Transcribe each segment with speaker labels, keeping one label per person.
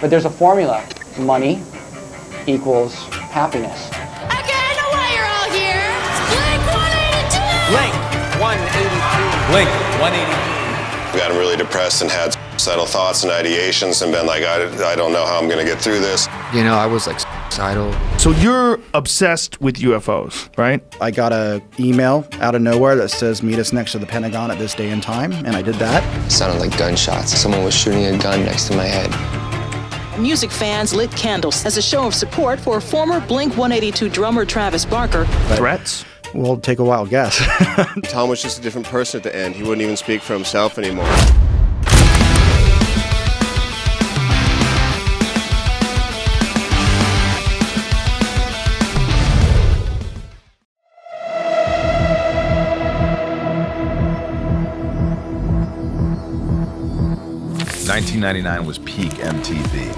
Speaker 1: But there's a formula. Money equals happiness.
Speaker 2: Okay, I know why you're all here. Blink-182.
Speaker 3: Blink-182.
Speaker 4: Gotten really depressed and had suicidal thoughts and ideations and been like, I don't know how I'm going to get through this.
Speaker 5: You know, I was like suicidal.
Speaker 6: So you're obsessed with UFOs, right?
Speaker 7: I got an email out of nowhere that says meet us next to the Pentagon at this day and time, and I did that.
Speaker 5: It sounded like gunshots. Someone was shooting a gun next to my head.
Speaker 8: Music fans lit candles as a show of support for former Blink-182 drummer Travis Barker.
Speaker 6: Threats?
Speaker 7: Well, take a wild guess.
Speaker 3: Tom was just a different person at the end. He wouldn't even speak for himself anymore.
Speaker 9: $1999 was peak MTV.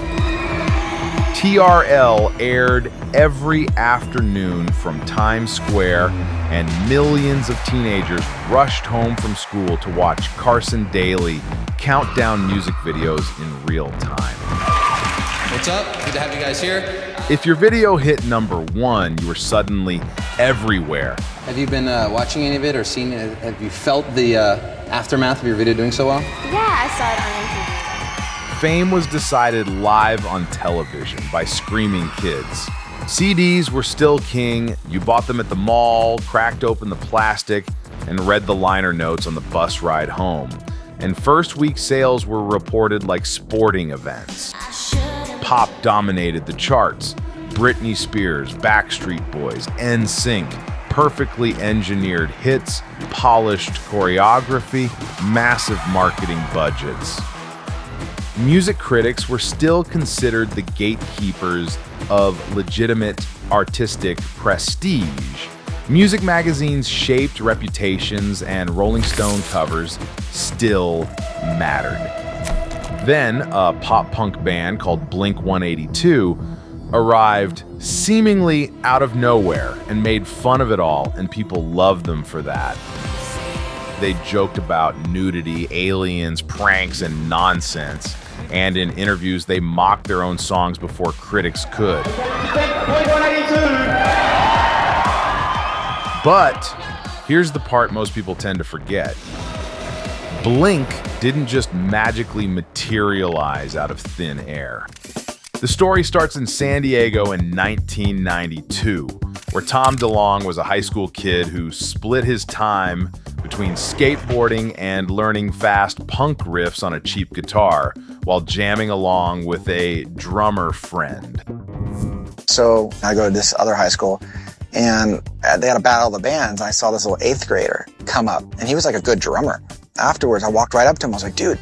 Speaker 9: TRL aired every afternoon from Times Square, and millions of teenagers rushed home from school to watch Carson Daly count down music videos in real time.
Speaker 10: What's up? Good to have you guys here.
Speaker 9: If your video hit #1, you were suddenly everywhere.
Speaker 10: Have you been watching any of it or seen it? Have you felt the aftermath of your video doing so well?
Speaker 11: Yeah, I saw it on MTV.
Speaker 9: Fame was decided live on television by screaming kids. CDs were still king. You bought them at the mall, cracked open the plastic, and read the liner notes on the bus ride home. And first week sales were reported like sporting events. Pop dominated the charts. Britney Spears, Backstreet Boys, NSYNC, perfectly engineered hits, polished choreography, massive marketing budgets. Music critics were still considered the gatekeepers of legitimate artistic prestige. Music magazines shaped reputations, and Rolling Stone covers still mattered. Then, a pop-punk band called Blink-182 arrived seemingly out of nowhere and made fun of it all, and people loved them for that. They joked about nudity, aliens, pranks, and nonsense. And in interviews, they mocked their own songs before critics could. But here's the part most people tend to forget. Blink didn't just magically materialize out of thin air. The story starts in San Diego in 1992, where Tom DeLonge was a high school kid who split his time between skateboarding and learning fast punk riffs on a cheap guitar while jamming along with a drummer friend.
Speaker 12: So I go to this other high school, and they had a battle of the bands, and I saw this little 8th grader come up, and he was like a good drummer. Afterwards, I walked right up to him. I was like, dude,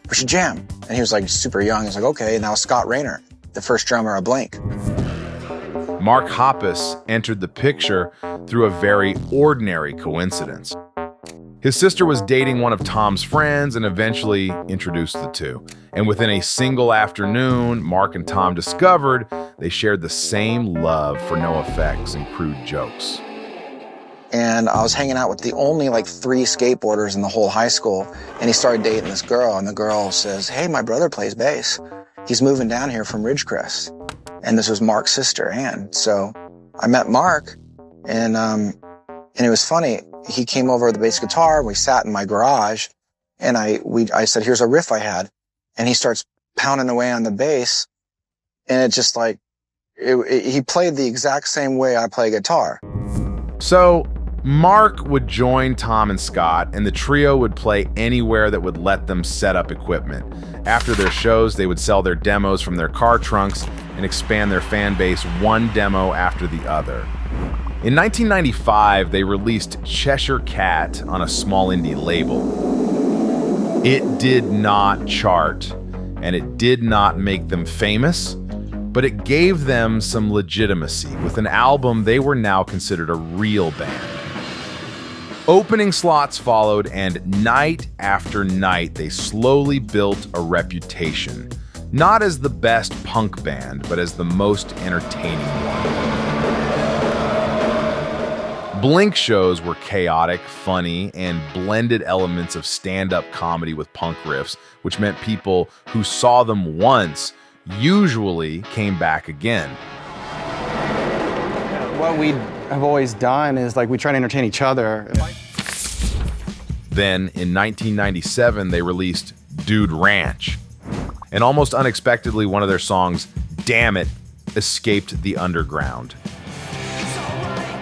Speaker 12: we should jam. And he was like super young. I was like, okay. And that was Scott Rayner, the first drummer of Blink.
Speaker 9: Mark Hoppus entered the picture through a very ordinary coincidence. His sister was dating one of Tom's friends and eventually introduced the two. And within a single afternoon, Mark and Tom discovered they shared the same love for NoFX and crude jokes.
Speaker 12: And I was hanging out with the only 3 skateboarders in the whole high school, and he started dating this girl, and the girl says, hey, my brother plays bass. He's moving down here from Ridgecrest. And this was Mark's sister, Ann. So I met Mark, and it was funny. He came over with the bass guitar, and we sat in my garage, and I said, here's a riff I had. And he starts pounding away on the bass, and it just he played the exact same way I play guitar.
Speaker 9: So Mark would join Tom and Scott, and the trio would play anywhere that would let them set up equipment. After their shows, they would sell their demos from their car trunks and expand their fan base one demo after the other. In 1995, they released Cheshire Cat on a small indie label. It did not chart, and it did not make them famous, but it gave them some legitimacy. With an album, they were now considered a real band. Opening slots followed, and night after night, they slowly built a reputation. Not as the best punk band, but as the most entertaining one. Blink shows were chaotic, funny, and blended elements of stand-up comedy with punk riffs, which meant people who saw them once usually came back again.
Speaker 7: What we have always done is like we try to entertain each other.
Speaker 9: Then in 1997, they released Dude Ranch. And almost unexpectedly, one of their songs, Damn It, escaped the underground.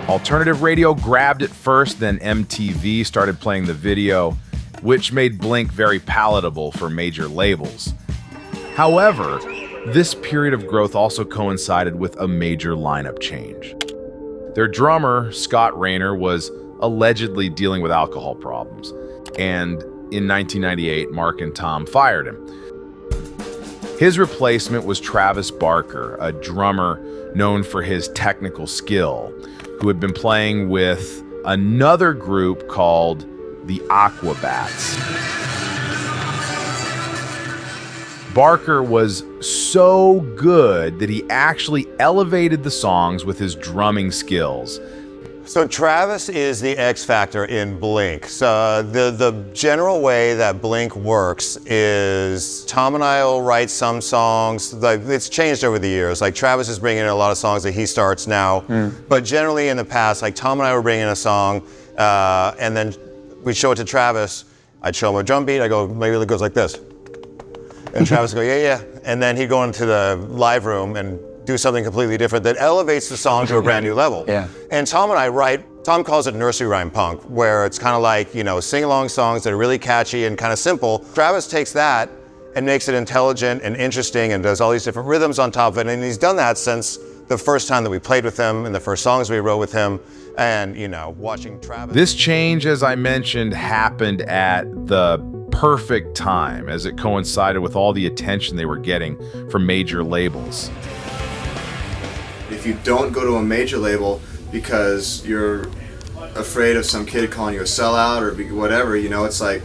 Speaker 9: Alternative radio grabbed it first, then MTV started playing the video, which made Blink very palatable for major labels. However, this period of growth also coincided with a major lineup change. Their drummer, Scott Rayner, was allegedly dealing with alcohol problems, and in 1998, Mark and Tom fired him. His replacement was Travis Barker, a drummer known for his technical skill, who had been playing with another group called the Aquabats. Barker was so good that he actually elevated the songs with his drumming skills.
Speaker 11: So Travis is the X factor in Blink. So the general way that Blink works is Tom and I will write some songs. Like it's changed over the years. Like Travis is bringing in a lot of songs that he starts now. But generally in the past, like Tom and I were bringing in a song, and then we'd show it to Travis. I'd show him a drum beat. I go, maybe it goes like this. And Travis would go, yeah. And then he'd go into the live room and do something completely different that elevates the song to a brand new level. And Tom and I write, Tom calls it nursery rhyme punk, where it's kind of like, you know, sing-along songs that are really catchy and kind of simple. Travis takes that and makes it intelligent and interesting and does all these different rhythms on top of it. And he's done that since the first time that we played with him and the first songs we wrote with him. And, you know, watching Travis.
Speaker 9: This change, as I mentioned, happened at the perfect time as it coincided with all the attention they were getting from major labels.
Speaker 3: If you don't go to a major label because you're afraid of some kid calling you a sellout or whatever, you know, it's like,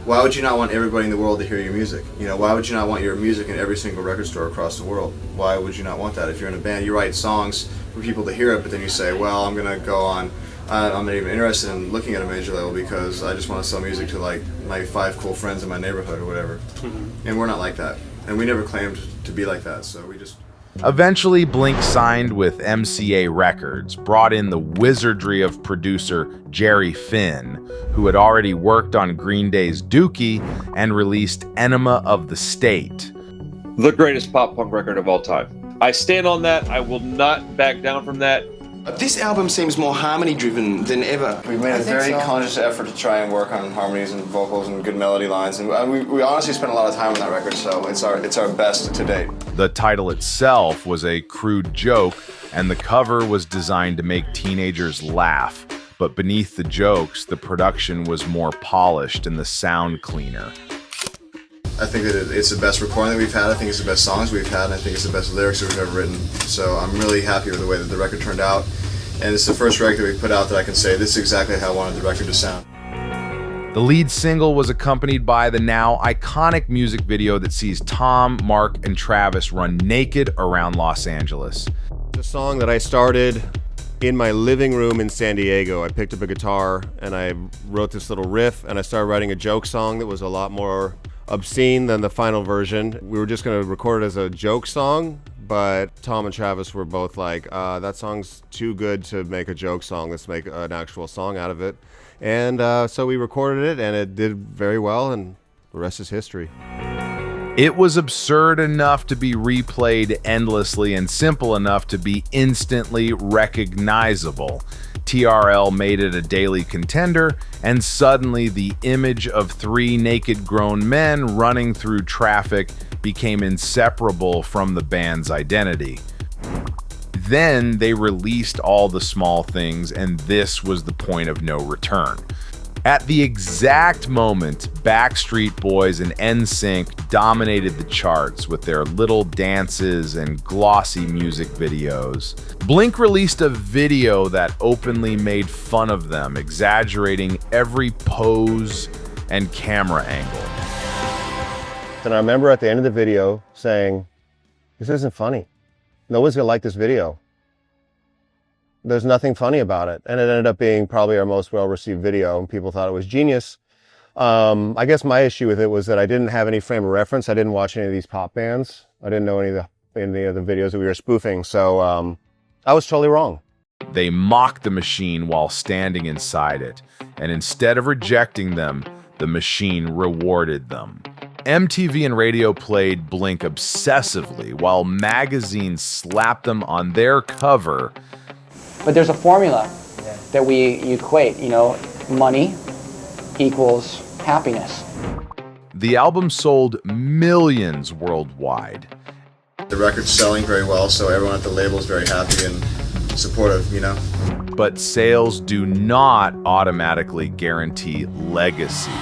Speaker 3: why would you not want everybody in the world to hear your music? You know, why would you not want your music in every single record store across the world? Why would you not want that? If you're in a band, you write songs for people to hear it, but then you say, well, I'm going to go on, I'm not even interested in looking at a major label because I just want to sell music to like my 5 cool friends in my neighborhood or whatever. And we're not like that. And we never claimed to be like that, so we just...
Speaker 9: Eventually, Blink signed with MCA Records, brought in the wizardry of producer Jerry Finn, who had already worked on Green Day's Dookie and released Enema of the State.
Speaker 13: The greatest pop punk record of all time. I stand on that. I will not back down from that.
Speaker 14: This album seems more harmony-driven than ever.
Speaker 3: We made a very conscious effort to try and work on harmonies and vocals and good melody lines, and we honestly spent a lot of time on that record, so it's our best to date.
Speaker 9: The title itself was a crude joke, and the cover was designed to make teenagers laugh. But beneath the jokes, the production was more polished and the sound cleaner.
Speaker 3: I think that it's the best recording that we've had. I think it's the best songs we've had, and I think it's the best lyrics that we've ever written. So I'm really happy with the way that the record turned out. And it's the first record that we put out that I can say this is exactly how I wanted the record to sound.
Speaker 9: The lead single was accompanied by the now iconic music video that sees Tom, Mark, and Travis run naked around Los Angeles.
Speaker 11: It's a song that I started in my living room in San Diego. I picked up a guitar and I wrote this little riff, and I started writing a joke song that was a lot more obscene than the final version. We were just going to record it as a joke song, but Tom and Travis were both like, that song's too good to make a joke song. Let's make an actual song out of it. And so we recorded it, and it did very well, and the rest is history.
Speaker 9: It was absurd enough to be replayed endlessly and simple enough to be instantly recognizable. TRL made it a daily contender, and suddenly the image of 3 naked grown men running through traffic became inseparable from the band's identity. Then they released All the Small Things, and this was the point of no return. At the exact moment, Backstreet Boys and NSYNC dominated the charts with their little dances and glossy music videos. Blink released a video that openly made fun of them, exaggerating every pose and camera angle.
Speaker 11: And I remember at the end of the video saying, this isn't funny. Nobody's gonna like this video. There's nothing funny about it. And it ended up being probably our most well-received video, and people thought it was genius.
Speaker 4: I guess my issue with it was that I didn't have any frame of reference. I didn't watch any of these pop bands. I didn't know any of the videos that we were spoofing. So I was totally wrong.
Speaker 9: They mocked the machine while standing inside it, and instead of rejecting them, the machine rewarded them. MTV and radio played Blink obsessively, while magazines slapped them on their cover.
Speaker 1: But there's a formula that we equate, money equals happiness.
Speaker 9: The album sold millions worldwide.
Speaker 3: The record's selling very well, so everyone at the label is very happy and supportive,
Speaker 9: But sales do not automatically guarantee legacy.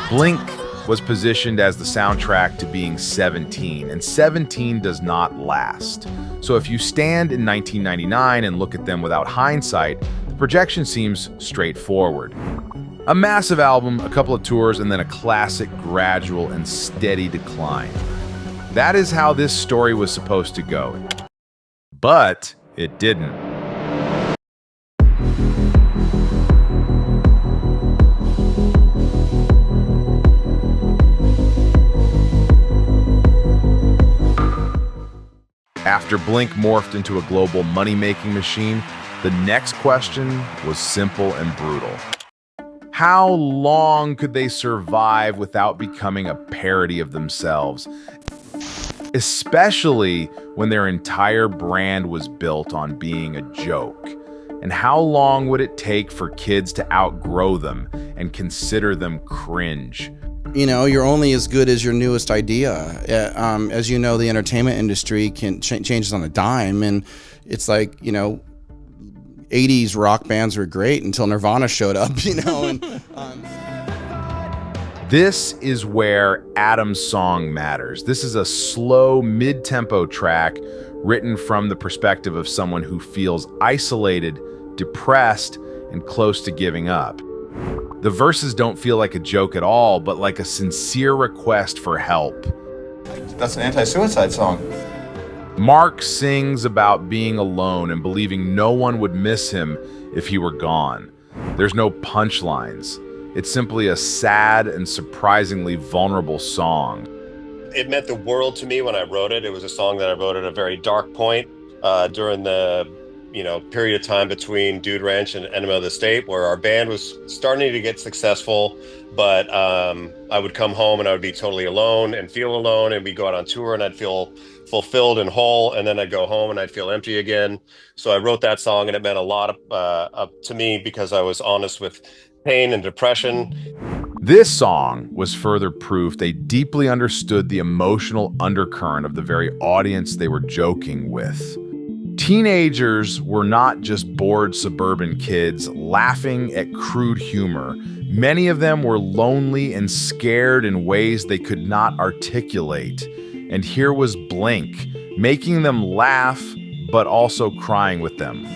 Speaker 9: Blink was positioned as the soundtrack to being 17, and 17 does not last. So if you stand in 1999 and look at them without hindsight, the projection seems straightforward. A massive album, a couple of tours, and then a classic gradual and steady decline. That is how this story was supposed to go. But it didn't. After Blink morphed into a global money-making machine, the next question was simple and brutal. How long could they survive without becoming a parody of themselves? Especially when their entire brand was built on being a joke. And how long would it take for kids to outgrow them and consider them cringe?
Speaker 7: You're only as good as your newest idea. As you know, the entertainment industry changes on a dime, and it's like, 80s rock bands were great until Nirvana showed up,
Speaker 9: This is where Adam's song matters. This is a slow, mid-tempo track written from the perspective of someone who feels isolated, depressed, and close to giving up. The verses don't feel like a joke at all, but like a sincere request for help.
Speaker 3: That's an anti-suicide song.
Speaker 9: Mark sings about being alone and believing no one would miss him if he were gone. There's no punchlines. It's simply a sad and surprisingly vulnerable song.
Speaker 4: It meant the world to me when I wrote it. It was a song that I wrote at a very dark point during the period of time between Dude Ranch and Enema of the State, where our band was starting to get successful, but I would come home and I would be totally alone and feel alone, and we'd go out on tour and I'd feel fulfilled and whole, and then I'd go home and I'd feel empty again. So I wrote that song, and it meant a lot to me because I was honest with pain and depression.
Speaker 9: This song was further proof they deeply understood the emotional undercurrent of the very audience they were joking with. Teenagers were not just bored suburban kids laughing at crude humor. Many of them were lonely and scared in ways they could not articulate. And here was Blink, making them laugh, but also crying with them.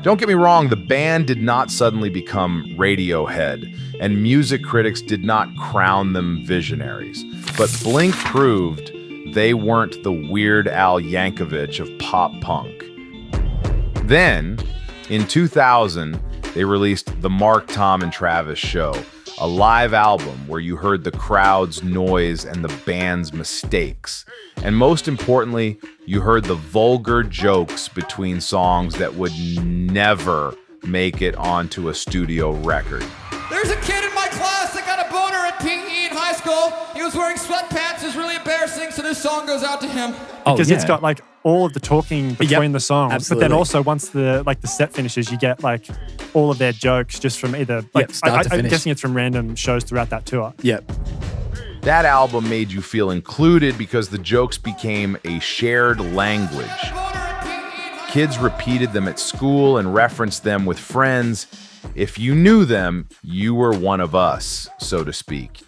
Speaker 9: Don't get me wrong, the band did not suddenly become Radiohead, and music critics did not crown them visionaries. But Blink proved they weren't the Weird Al Yankovic of pop punk. Then, in 2000, they released The Mark, Tom, and Travis Show, a live album where you heard the crowd's noise and the band's mistakes. And most importantly, you heard the vulgar jokes between songs that would never make it onto a studio record.
Speaker 2: There's a kid in my class that got a boner at PE in high school. He was wearing sweatpants. It was really embarrassing, so this song goes out to him.
Speaker 15: Because it's got like all of the talking between the songs.
Speaker 16: Absolutely.
Speaker 15: But then also once the set finishes, you get like all of their jokes just from either I'm guessing it's from random shows throughout that tour.
Speaker 16: Yep.
Speaker 9: That album made you feel included because the jokes became a shared language. Kids repeated them at school and referenced them with friends. If you knew them, you were one of us, so to speak.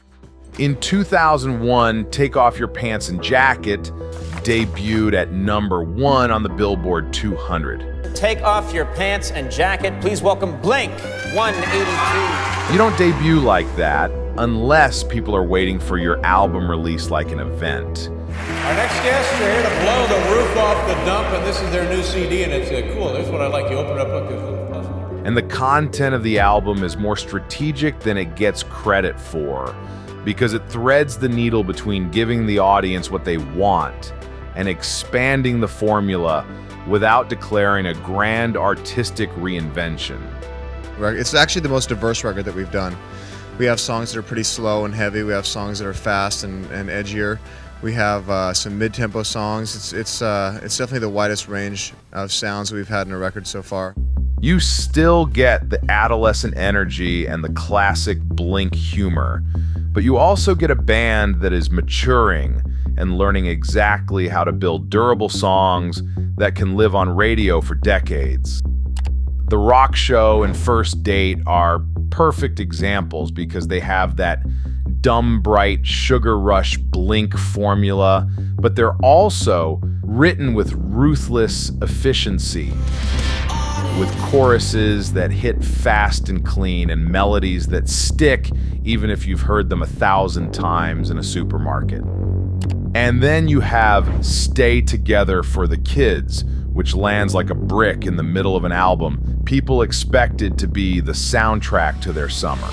Speaker 9: In 2001, Take Off Your Pants and Jacket debuted at #1 on the Billboard 200.
Speaker 2: Take off your pants and jacket. Please welcome Blink-182.
Speaker 9: You don't debut like that unless people are waiting for your album release like an event.
Speaker 2: Our next guests are here to blow the roof
Speaker 16: off the dump, and this is their new CD, and it's cool. That's what I like. You open it up, look, there's a little puzzle.
Speaker 9: And the content of the album is more strategic than it gets credit for, because it threads the needle between giving the audience what they want and expanding the formula without declaring a grand artistic reinvention.
Speaker 3: It's actually the most diverse record that we've done. We have songs that are pretty slow and heavy. We have songs that are fast and edgier. We have some mid-tempo songs. It's definitely the widest range of sounds we've had in a record so far.
Speaker 9: You still get the adolescent energy and the classic Blink humor, but you also get a band that is maturing and learning exactly how to build durable songs that can live on radio for decades. The Rock Show and First Date are perfect examples because they have that dumb, bright, sugar rush Blink formula, but they're also written with ruthless efficiency, with choruses that hit fast and clean and melodies that stick even if you've heard them 1,000 times in a supermarket. And then you have Stay Together for the Kids, which lands like a brick in the middle of an album people expected to be the soundtrack to their summer.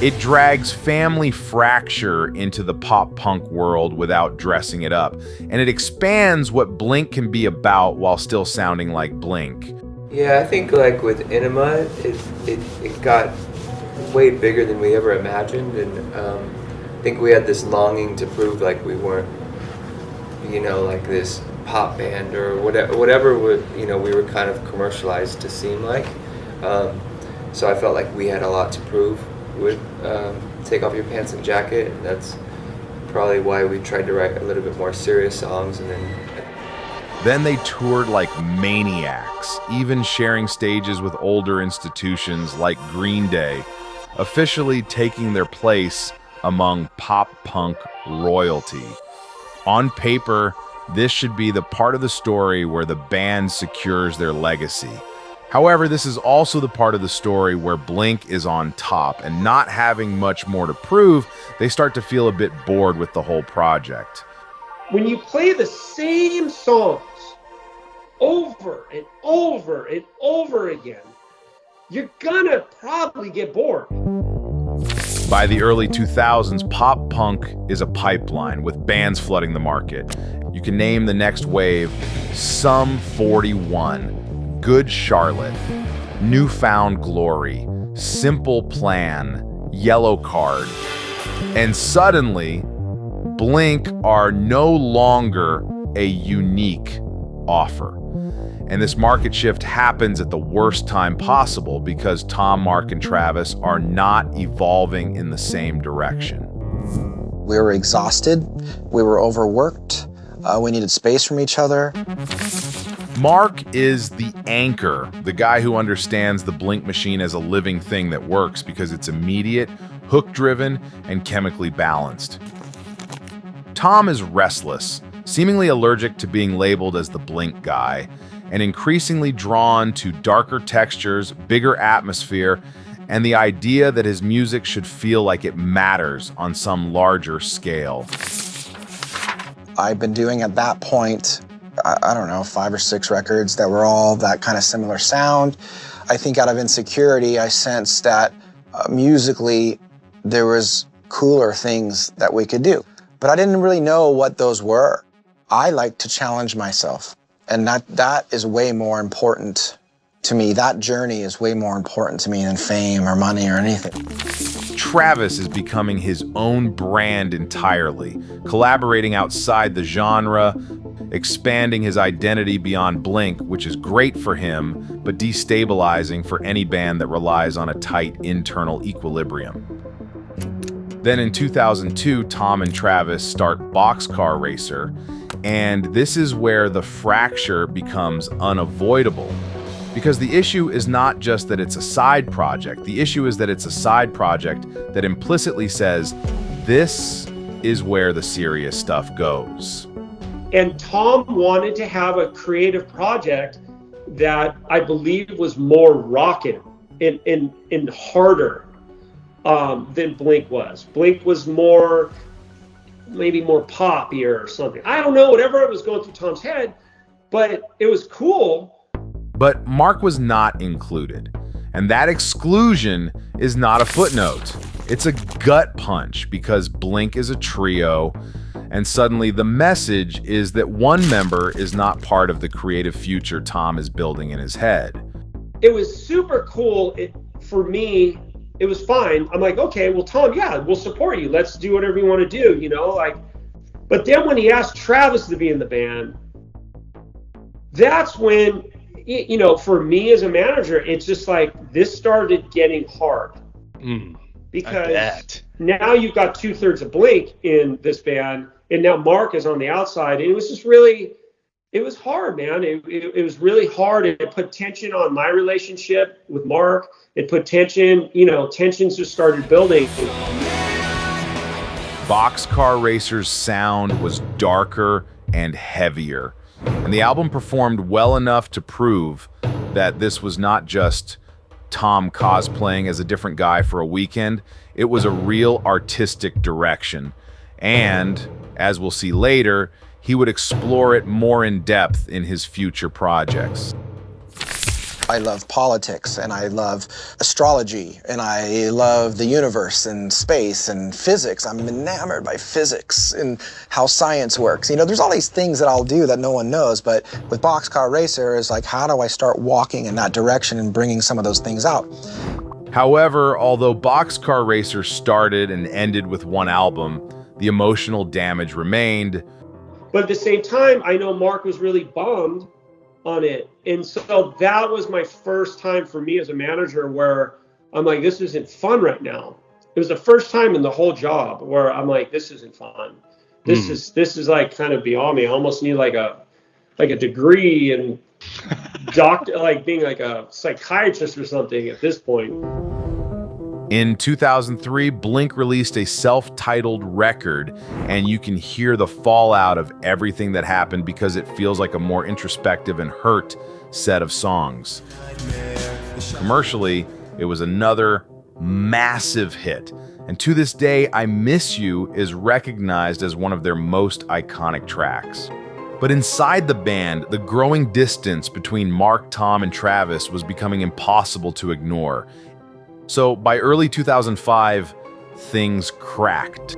Speaker 9: It drags family fracture into the pop-punk world without dressing it up, and it expands what Blink can be about while still sounding like Blink.
Speaker 17: Yeah, I think like with Enema, it got way bigger than we ever imagined, and I think we had this longing to prove like we weren't, like this pop band or whatever we were kind of commercialized to seem like. So I felt like we had a lot to prove with Take Off Your Pants and Jacket, and that's probably why we tried to write a little bit more serious songs. And
Speaker 9: then they toured like maniacs, even sharing stages with older institutions like Green Day, officially taking their place among pop-punk royalty. On paper, this should be the part of the story where the band secures their legacy. However, this is also the part of the story where Blink is on top, and not having much more to prove, they start to feel a bit bored with the whole project.
Speaker 18: When you play the same songs over and over and over again, you're gonna probably get bored.
Speaker 9: By the early 2000s, pop punk is a pipeline with bands flooding the market. You can name the next wave: Sum 41, Good Charlotte, Newfound Glory, Simple Plan, Yellow Card. And suddenly, Blink are no longer a unique offer. And this market shift happens at the worst time possible because Tom, Mark, and Travis are not evolving in the same direction.
Speaker 12: We were exhausted. We were overworked. We needed space from each other.
Speaker 9: Mark is the anchor, the guy who understands the Blink machine as a living thing that works because it's immediate, hook-driven, and chemically balanced. Tom is restless, seemingly allergic to being labeled as the Blink guy, and increasingly drawn to darker textures, bigger atmosphere, and the idea that his music should feel like it matters on some larger scale.
Speaker 12: I've been doing at that point, I don't know, 5 or 6 records that were all that kind of similar sound. I think out of insecurity, I sensed that musically there was cooler things that we could do. But I didn't really know what those were. I like to challenge myself. And that is way more important to me. That journey is way more important to me than fame or money or anything.
Speaker 9: Travis is becoming his own brand entirely, collaborating outside the genre, expanding his identity beyond Blink, which is great for him, but destabilizing for any band that relies on a tight internal equilibrium. Then in 2002, Tom and Travis start Boxcar Racer, and this is where the fracture becomes unavoidable. Because the issue is not just that it's a side project. The issue is that it's a side project that implicitly says, this is where the serious stuff goes.
Speaker 18: And Tom wanted to have a creative project that I believe was more rockin' and harder than Blink was. Blink was more maybe more poppier or something. I don't know, whatever was going through Tom's head, but it was cool.
Speaker 9: But Mark was not included. And that exclusion is not a footnote. It's a gut punch because Blink is a trio, and suddenly the message is that one member is not part of the creative future Tom is building in his head.
Speaker 18: It was super cool. For me, it was fine. I'm like, okay, well, Tom, yeah, we'll support you. Let's do whatever you want to do, you know? Like, but then when he asked Travis to be in the band, that's when, you know, for me as a manager, it's just like this started getting hard. Because now you've got 2/3 of Blink in this band, and now Mark is on the outside. And it was just really, it was hard, man. It was really hard. It put tension on my relationship with Mark. It put tension, you know, tensions just started building.
Speaker 9: Boxcar Racer's sound was darker and heavier, and the album performed well enough to prove that this was not just Tom cosplaying as a different guy for a weekend. It was a real artistic direction, and as we'll see later, he would explore it more in depth in his future projects.
Speaker 12: I love politics, and I love astrology, and I love the universe and space and physics. I'm enamored by physics and how science works. You know, there's all these things that I'll do that no one knows, but with Boxcar Racer, it's like, how do I start walking in that direction and bringing some of those things out?
Speaker 9: However, although Boxcar Racer started and ended with one album, the emotional damage remained.
Speaker 18: But at the same time, I know Mark was really bummed on it. And so that was my first time for me as a manager where I'm like, this isn't fun right now. It was the first time in the whole job where I'm like, this isn't fun. This is like kind of beyond me. I almost need like a degree in doctor, like being like a psychiatrist or something at this point.
Speaker 9: In 2003, Blink released a self-titled record, and you can hear the fallout of everything that happened because it feels like a more introspective and hurt set of songs. Commercially, it was another massive hit, and to this day, I Miss You is recognized as one of their most iconic tracks. But inside the band, the growing distance between Mark, Tom, and Travis was becoming impossible to ignore. So by early 2005, things cracked.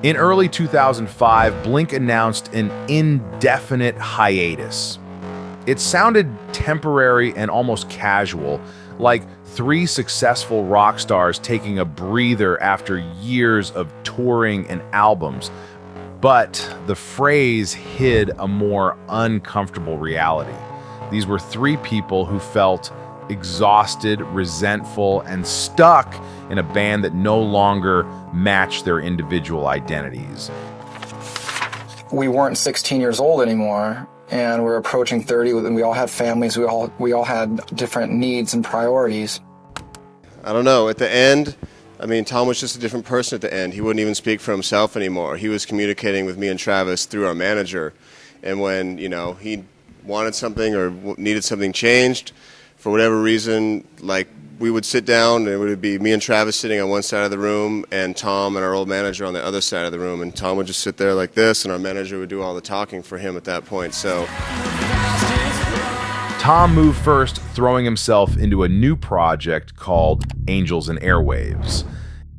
Speaker 9: In early 2005, Blink announced an indefinite hiatus. It sounded temporary and almost casual, like three successful rock stars taking a breather after years of touring and albums. But the phrase hid a more uncomfortable reality. These were three people who felt exhausted, resentful, and stuck in a band that no longer matched their individual identities.
Speaker 12: We weren't 16 years old anymore, and we're approaching 30, and we all had families. We all had different needs and priorities.
Speaker 3: I don't know. At the end, I mean, Tom was just a different person at the end. He wouldn't even speak for himself anymore. He was communicating with me and Travis through our manager. And when, you know, he wanted something or needed something changed, for whatever reason, like, we would sit down, and it would be me and Travis sitting on one side of the room and Tom and our old manager on the other side of the room. And Tom would just sit there like this, and our manager would do all the talking for him at that point. So
Speaker 9: Tom moved first, throwing himself into a new project called Angels and Airwaves.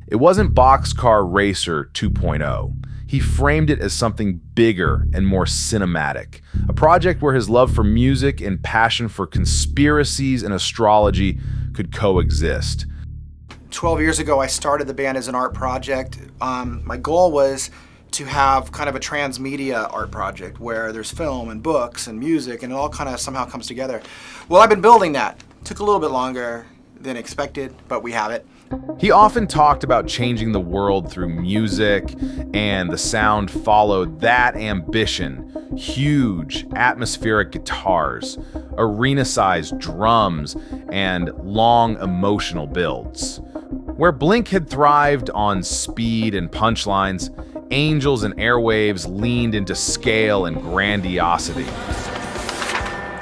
Speaker 9: It wasn't Boxcar Racer 2.0. He framed it as something bigger and more cinematic, a project where his love for music and passion for conspiracies and astrology could coexist.
Speaker 19: 12 years ago, I started the band as an art project. My goal was to have kind of a transmedia art project where there's film and books and music, and it all kind of somehow comes together. Well, I've been building that. Took a little bit longer than expected, but we have it.
Speaker 9: He often talked about changing the world through music, and the sound followed that ambition. Huge atmospheric guitars, arena-sized drums, and long emotional builds. Where Blink had thrived on speed and punchlines, Angels and Airwaves leaned into scale and grandiosity.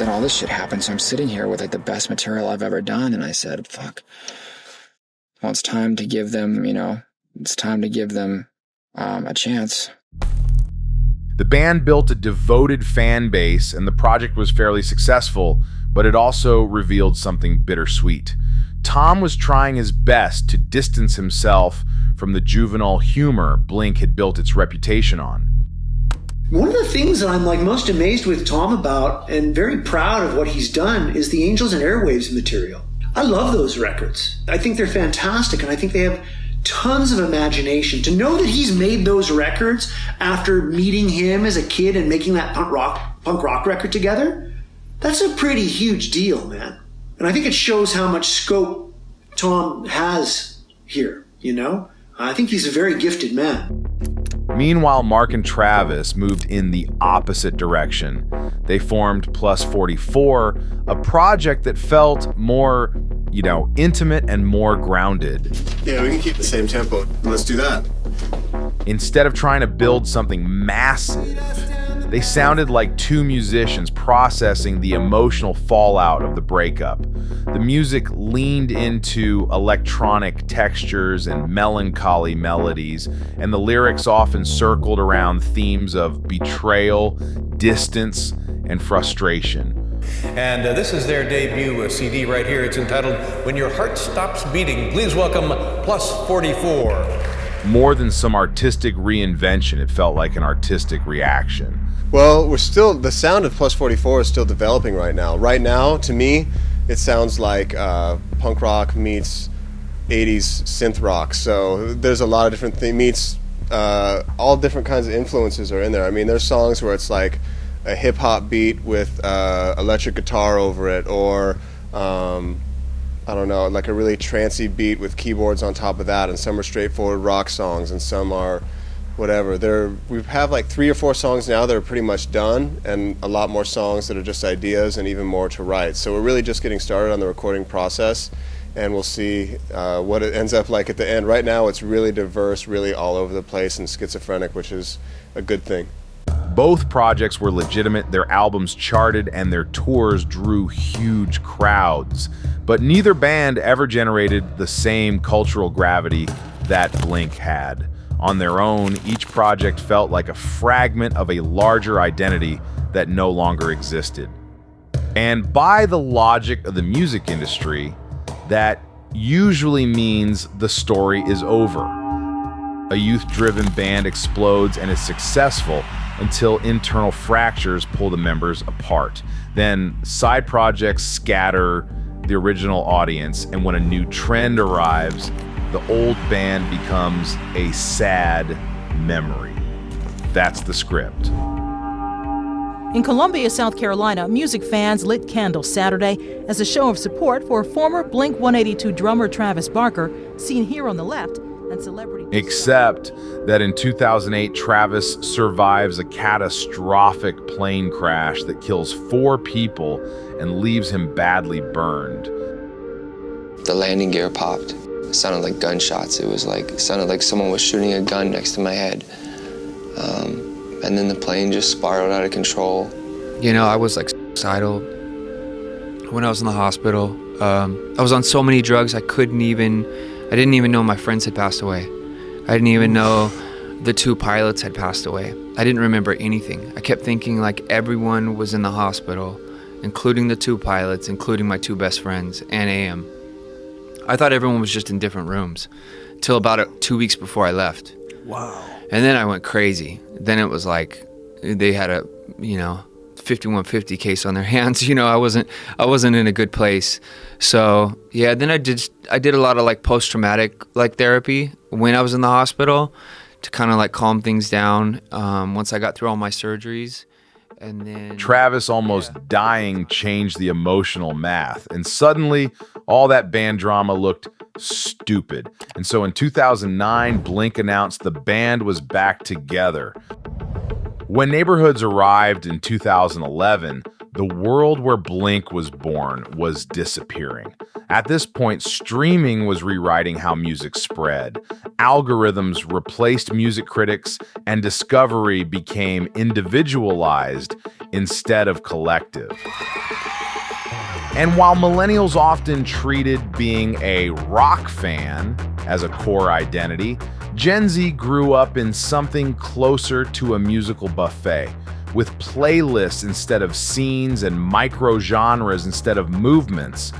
Speaker 12: Then all this shit happened, so I'm sitting here with like the best material I've ever done, and I said, fuck. Well, it's time to give them, it's time to give them a chance.
Speaker 9: The band built a devoted fan base, and the project was fairly successful, but it also revealed something bittersweet. Tom was trying his best to distance himself from the juvenile humor Blink had built its reputation on.
Speaker 20: One of the things that I'm most amazed with Tom about, and very proud of what he's done, is the Angels and Airwaves material. I love those records. I think they're fantastic, and I think they have tons of imagination. To know that he's made those records after meeting him as a kid and making that punk rock record together, that's a pretty huge deal, man. And I think it shows how much scope Tom has here, I think he's a very gifted man.
Speaker 9: Meanwhile, Mark and Travis moved in the opposite direction. They formed Plus 44, a project that felt more, intimate and more grounded.
Speaker 3: Yeah, we can keep the same tempo. Let's do that.
Speaker 9: Instead of trying to build something massive, they sounded like two musicians processing the emotional fallout of the breakup. The music leaned into electronic textures and melancholy melodies, and the lyrics often circled around themes of betrayal, distance, and frustration.
Speaker 16: And this is their debut CD right here. It's entitled When Your Heart Stops Beating. Please welcome Plus 44.
Speaker 9: More than some artistic reinvention, it felt like an artistic reaction.
Speaker 3: Well, the sound of Plus 44 is still developing right now. Right now, to me, it sounds like punk rock meets 80s synth rock. So there's a lot of different things, meets all different kinds of influences are in there. I mean, there's songs where it's like a hip hop beat with electric guitar over it, or I don't know, like a really trancey beat with keyboards on top of that, and some are straightforward rock songs, and some are whatever. We have like 3 or 4 songs now that are pretty much done, and a lot more songs that are just ideas, and even more to write. So we're really just getting started on the recording process, and we'll see what it ends up like at the end. Right now it's really diverse, really all over the place, and schizophrenic, which is a good thing.
Speaker 9: Both projects were legitimate, their albums charted, and their tours drew huge crowds. But neither band ever generated the same cultural gravity that Blink had. On their own, each project felt like a fragment of a larger identity that no longer existed. And by the logic of the music industry, that usually means the story is over. A youth-driven band explodes and is successful until internal fractures pull the members apart. Then side projects scatter the original audience, and when a new trend arrives, the old band becomes a sad memory. That's the script.
Speaker 8: In Columbia, South Carolina, music fans lit candles Saturday as a show of support for former Blink-182 drummer Travis Barker, seen here on the left, and celebrity...
Speaker 9: Except that in 2008, Travis survives a catastrophic plane crash that kills 4 people and leaves him badly burned.
Speaker 5: The landing gear popped. It sounded like gunshots. It sounded like someone was shooting a gun next to my head. And then the plane just spiraled out of control.
Speaker 17: I was suicidal when I was in the hospital. I was on so many drugs I didn't even know my friends had passed away. I didn't even know the 2 pilots had passed away. I didn't remember anything. I kept thinking everyone was in the hospital, including the 2 pilots, including my 2 best friends, and AM. I thought everyone was just in different rooms till about 2 weeks before I left.
Speaker 20: Wow.
Speaker 17: And then I went crazy. Then it was like they had a, 5150 case on their hands. I wasn't in a good place. So yeah, then I did a lot of post-traumatic therapy when I was in the hospital to kind of calm things down once I got through all my surgeries. And then
Speaker 9: Travis almost dying changed the emotional math, and suddenly all that band drama looked stupid. And so in 2009, Blink announced the band was back together. When Neighborhoods arrived in 2011, the world where Blink was born was disappearing. At this point, streaming was rewriting how music spread. Algorithms replaced music critics, and discovery became individualized instead of collective. And while millennials often treated being a rock fan as a core identity, Gen Z grew up in something closer to a musical buffet, with playlists instead of scenes and micro-genres instead of movements.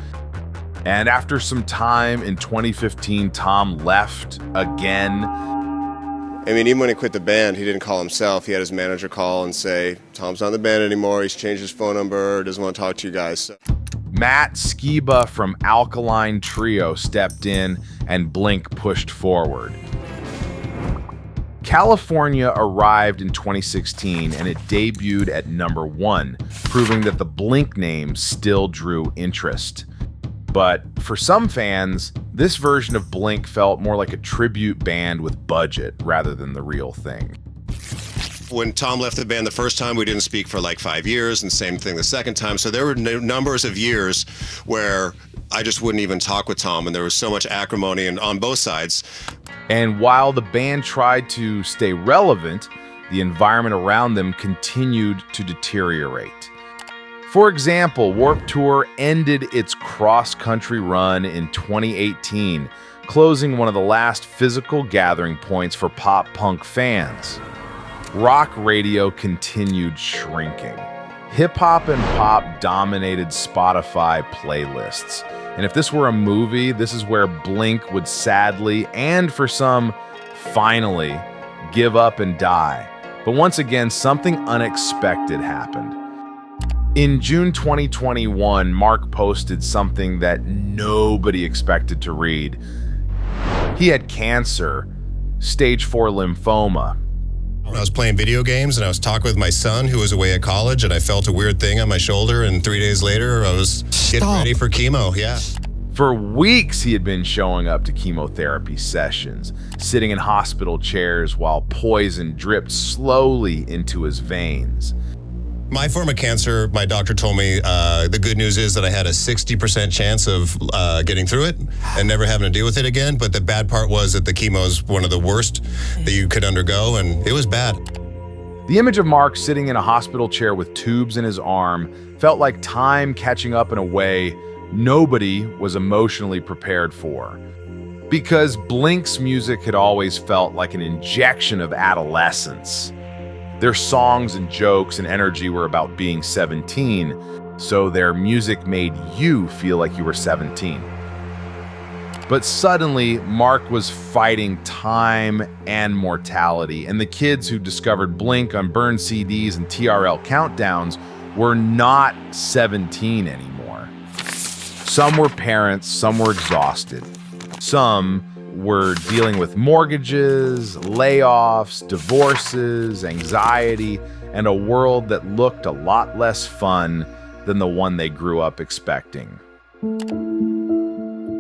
Speaker 9: And after some time in 2015, Tom left again.
Speaker 3: I mean, even when he quit the band, he didn't call himself. He had his manager call and say, Tom's not in the band anymore, he's changed his phone number, doesn't want to talk to you guys. So.
Speaker 9: Matt Skiba from Alkaline Trio stepped in and Blink pushed forward. California arrived in 2016 and it debuted at #1, proving that the Blink name still drew interest. But for some fans, this version of Blink felt more like a tribute band with budget rather than the real thing.
Speaker 4: When Tom left the band the first time, we didn't speak for like 5 years, and same thing the second time. So there were numbers of years where I just wouldn't even talk with Tom, and there was so much acrimony on both sides.
Speaker 9: And while the band tried to stay relevant, the environment around them continued to deteriorate. For example, Warped Tour ended its cross-country run in 2018, closing one of the last physical gathering points for pop-punk fans. Rock radio continued shrinking. Hip-hop and pop dominated Spotify playlists. And if this were a movie, this is where Blink would sadly, and for some, finally, give up and die. But once again, something unexpected happened. In June 2021, Mark posted something that nobody expected to read. He had cancer, stage 4 lymphoma.
Speaker 4: I was playing video games and I was talking with my son who was away at college, and I felt a weird thing on my shoulder, and 3 days later I was getting ready for chemo. Yeah.
Speaker 9: For weeks he had been showing up to chemotherapy sessions, sitting in hospital chairs while poison dripped slowly into his veins.
Speaker 4: My form of cancer, my doctor told me the good news is that I had a 60% chance of getting through it and never having to deal with it again. But the bad part was that the chemo is one of the worst that you could undergo, and it was bad.
Speaker 9: The image of Mark sitting in a hospital chair with tubes in his arm felt like time catching up in a way nobody was emotionally prepared for. Because Blink's music had always felt like an injection of adolescence. Their songs and jokes and energy were about being 17, so their music made you feel like you were 17. But suddenly, Mark was fighting time and mortality, and the kids who discovered Blink on burned CDs and TRL countdowns were not 17 anymore. Some were parents, some were exhausted. Some were dealing with mortgages, layoffs, divorces, anxiety, and a world that looked a lot less fun than the one they grew up expecting.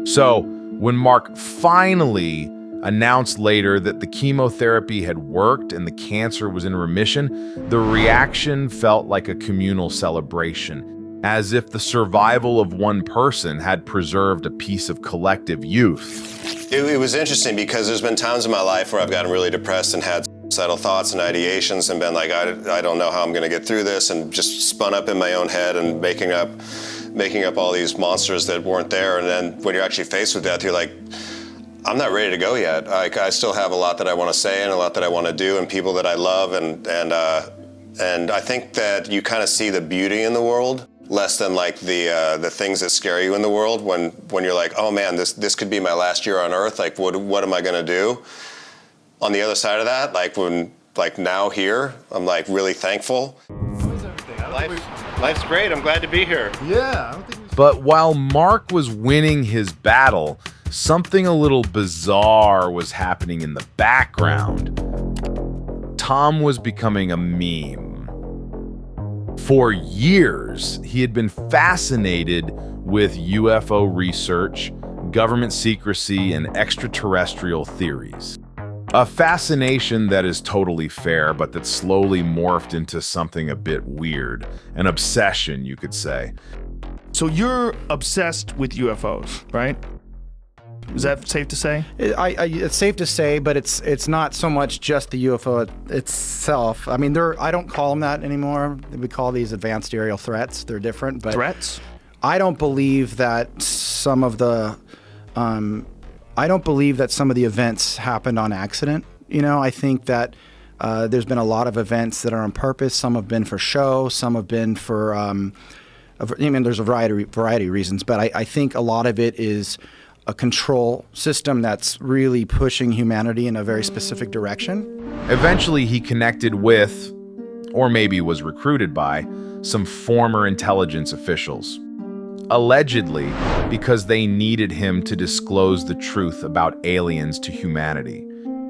Speaker 9: So, when Mark finally announced later that the chemotherapy had worked and the cancer was in remission, the reaction felt like a communal celebration, as if the survival of one person had preserved a piece of collective youth.
Speaker 4: It was interesting because there's been times in my life where I've gotten really depressed and had suicidal thoughts and ideations and been like, I don't know how I'm going to get through this, and just spun up in my own head and making up all these monsters that weren't there. And then when you're actually faced with death, you're like, I'm not ready to go yet. I still have a lot that I want to say and a lot that I want to do, and people that I love, and I think that you kind of see the beauty in the world less than like the things that scare you in the world. When you're like, oh man, this could be my last year on Earth. Like, what am I gonna do? On the other side of that, like now here, I'm like really thankful. Life's great. I'm glad to be here.
Speaker 9: Yeah. But while Mark was winning his battle, something a little bizarre was happening in the background. Tom was becoming a meme. For years, he had been fascinated with UFO research, government secrecy, and extraterrestrial theories. A fascination that is totally fair, but that slowly morphed into something a bit weird. An obsession, you could say.
Speaker 6: So you're obsessed with UFOs, right? Is that safe to say?
Speaker 19: It's safe to say, but it's not so much just the UFO itself. I mean, I don't call them that anymore. We call these advanced aerial threats. They're different, but
Speaker 6: threats.
Speaker 19: I don't believe that some of the events happened on accident. You know, I think that there's been a lot of events that are on purpose. Some have been for show. Some have been for. There's a variety of reasons, but I think a lot of it is a control system that's really pushing humanity in a very specific direction.
Speaker 9: Eventually, he connected with, or maybe was recruited by, some former intelligence officials. Allegedly, because they needed him to disclose the truth about aliens to humanity.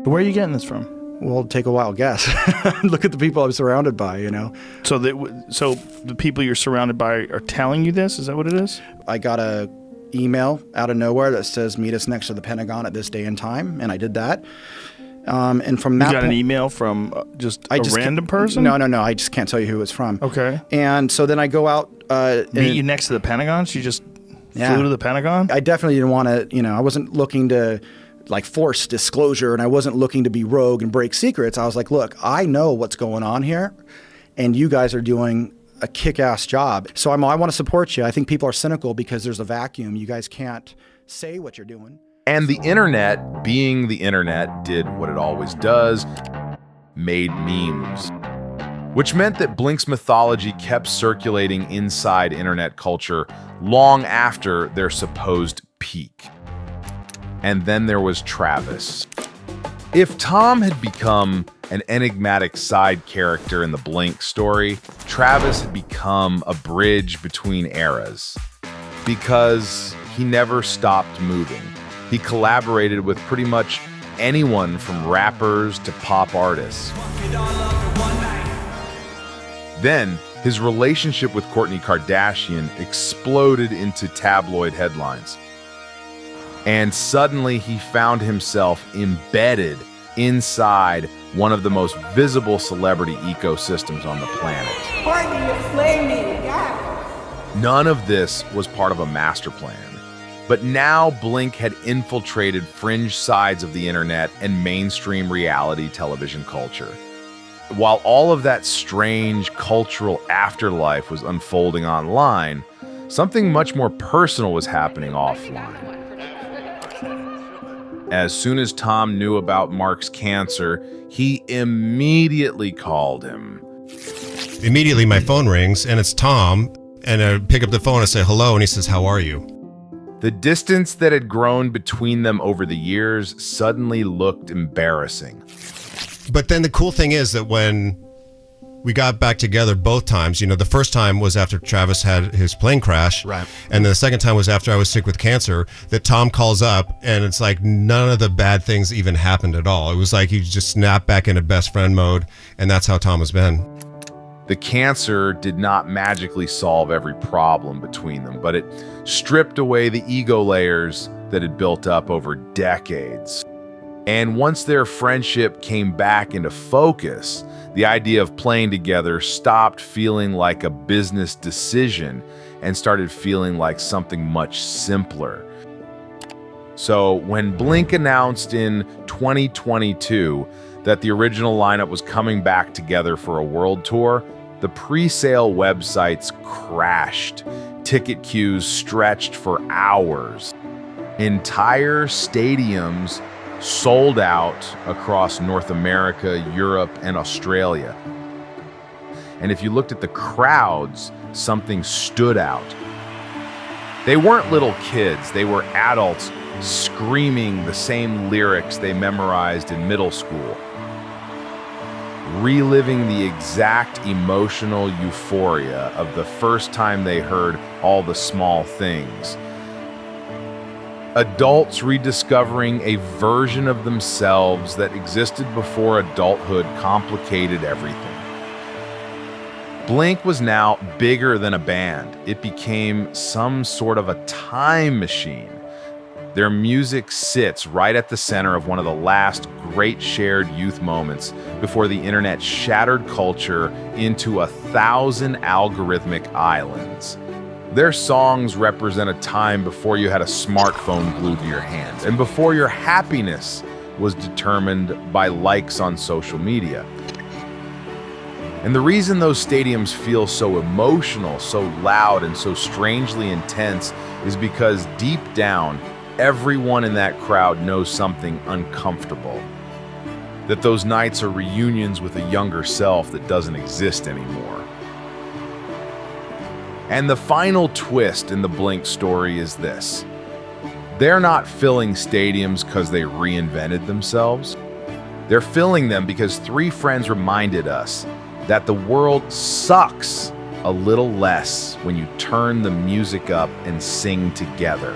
Speaker 6: Where are you getting this from?
Speaker 19: Well, take a wild guess. Look at the people I'm surrounded by, you know.
Speaker 6: So the people you're surrounded by are telling you this? Is that what it is?
Speaker 19: I got a email out of nowhere that says meet us next to the Pentagon at this day and time, and I did that. And from that,
Speaker 6: you got an email from just a random person?
Speaker 19: No. I just can't tell you who it's from.
Speaker 6: Okay.
Speaker 19: And so then I go out.
Speaker 6: Meet you next to the Pentagon? So you just flew to the Pentagon?
Speaker 19: I definitely didn't want to. I wasn't looking to force disclosure, and I wasn't looking to be rogue and break secrets. I was like, look, I know what's going on here, and you guys are doing a kick-ass job. So I want to support you. I think people are cynical because there's a vacuum. You guys can't say what you're doing.
Speaker 9: And the internet, being the internet, did what it always does, made memes. Which meant that Blink's mythology kept circulating inside internet culture long after their supposed peak. And then there was Travis. If Tom had become an enigmatic side character in the Blink story, Travis had become a bridge between eras. Because he never stopped moving. He collaborated with pretty much anyone from rappers to pop artists. Then, his relationship with Kourtney Kardashian exploded into tabloid headlines. And suddenly he found himself embedded inside one of the most visible celebrity ecosystems on the planet.
Speaker 21: Kourtney, you're flaming. Yeah.
Speaker 9: None of this was part of a master plan. But now Blink had infiltrated fringe sides of the internet and mainstream reality television culture. While all of that strange cultural afterlife was unfolding online, something much more personal was happening offline. As soon as Tom knew about Mark's cancer, he immediately called him.
Speaker 22: Immediately my phone rings and it's Tom, and I pick up the phone and say hello, and he says, "How are you?"
Speaker 9: The distance that had grown between them over the years suddenly looked embarrassing.
Speaker 22: But then the cool thing is that when we got back together both times, the first time was after Travis had his plane crash.
Speaker 3: Right.
Speaker 22: And then the second time was after I was sick with cancer, that Tom calls up and it's like none of the bad things even happened at all. It was like he just snapped back into best friend mode, and that's how Tom has been.
Speaker 9: The cancer did not magically solve every problem between them, but it stripped away the ego layers that had built up over decades. And once their friendship came back into focus, the idea of playing together stopped feeling like a business decision and started feeling like something much simpler. So when Blink announced in 2022 that the original lineup was coming back together for a world tour, the pre-sale websites crashed. Ticket queues stretched for hours. Entire stadiums sold out across North America, Europe, and Australia. And if you looked at the crowds, something stood out. They weren't little kids, they were adults screaming the same lyrics they memorized in middle school, reliving the exact emotional euphoria of the first time they heard All the Small Things. Adults rediscovering a version of themselves that existed before adulthood complicated everything. Blink was now bigger than a band. It became some sort of a time machine. Their music sits right at the center of one of the last great shared youth moments before the internet shattered culture into 1,000 algorithmic islands. Their songs represent a time before you had a smartphone glued to your hand, and before your happiness was determined by likes on social media. And the reason those stadiums feel so emotional, so loud, and so strangely intense is because deep down, everyone in that crowd knows something uncomfortable. That those nights are reunions with a younger self that doesn't exist anymore. And the final twist in the Blink story is this. They're not filling stadiums because they reinvented themselves. They're filling them because 3 friends reminded us that the world sucks a little less when you turn the music up and sing together.